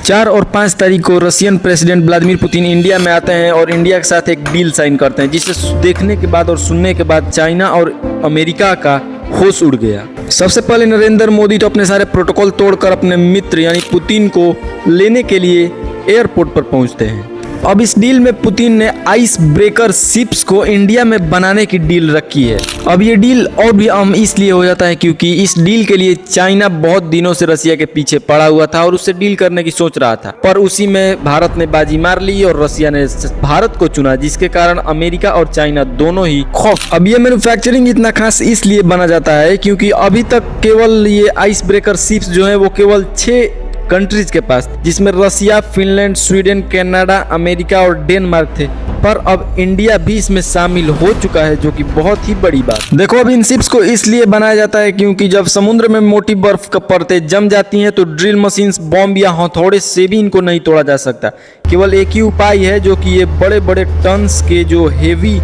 4 और 5 तारीख को Russian president Vladimir Putin India में आते हैं और इंडिया के साथ एक डील साइन करते हैं, जिसे देखने के बाद और सुनने के बाद चाइना और अमेरिका का होश उड़ गया। सबसे पहले नरेंद्र मोदी तो अपने सारे प्रोटोकॉल तोड़कर अपने मित्र यानी पुतिन को लेने के लिए एयरपोर्ट पर पहुंचते हैं। अब इस डील में पुतिन ने आइस ब्रेकर शिप्स को इंडिया में बनाने की डील रखी है। अब ये डील और भी अहम इसलिए हो जाता है क्योंकि इस डील के लिए चाइना बहुत दिनों से रसिया के पीछे पड़ा हुआ था और उससे डील करने की सोच रहा था, पर उसी में भारत ने बाजी मार ली और रसिया ने भारत को चुना, जिसके कारण अमेरिका और चाइना दोनों ही खौफ। अब ये मैन्युफैक्चरिंग इतना खास इसलिए बना जाता है क्योंकि अभी तक केवल ये आइस ब्रेकर शिप्स जो है वो केवल 6 कंट्रीज के पास, जिसमें रसिया, फिनलैंड, स्वीडन, कनाडा, अमेरिका और डेनमार्क थे, पर अब इंडिया भी इसमें शामिल हो चुका है, जो कि बहुत ही बड़ी बात। देखो, अब इन शिप्स को इसलिए बनाया जाता है क्योंकि जब समुद्र में मोटी बर्फ का परतें जम जाती हैं तो ड्रिल मशीन्स, बॉम्ब या हथौड़े से भी इनको नहीं तोड़ा जा सकता। केवल एक ही उपाय है, जो कि ये बड़े बड़े टन्स के जो हेवी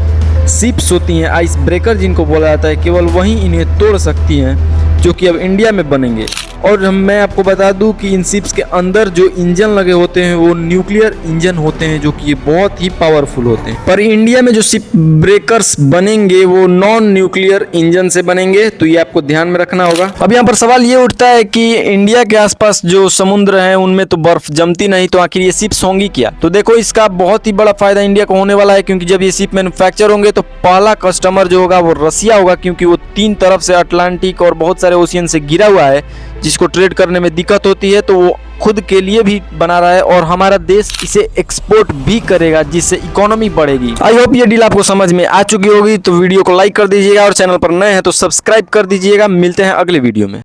शिप्स होती हैं, आइस ब्रेकर जिनको बोला जाता है, केवल वहीं इन्हें तोड़ सकती हैं, जो कि अब इंडिया में बनेंगे। और मैं आपको बता दूं कि इन शिप्स के अंदर जो इंजन लगे होते हैं वो न्यूक्लियर इंजन होते हैं, जो कि ये बहुत ही पावरफुल होते हैं। पर इंडिया में जो शिप ब्रेकर्स बनेंगे वो नॉन न्यूक्लियर इंजन से बनेंगे, तो ये आपको ध्यान में रखना होगा। अब यहाँ पर सवाल ये उठता है कि इंडिया के आसपास जो समुद्र है उनमें तो बर्फ जमती नहीं, तो आखिर ये शिप्स होंगी क्या? तो देखो, इसका बहुत ही बड़ा फायदा इंडिया को होने वाला है, क्योंकि जब ये शिप मैन्युफैक्चर होंगे तो पहला कस्टमर जो होगा वो रसिया होगा, क्योंकि वो 3 तरफ से अटलांटिक और बहुत सारे ओशियन से घिरा हुआ है, जिसको ट्रेड करने में दिक्कत होती है, तो वो खुद के लिए भी बना रहा है और हमारा देश इसे एक्सपोर्ट भी करेगा, जिससे इकोनॉमी बढ़ेगी। आई होप ये डील आपको समझ में आ चुकी होगी, तो वीडियो को लाइक कर दीजिएगा और चैनल पर नए हैं तो सब्सक्राइब कर दीजिएगा। मिलते हैं अगले वीडियो में।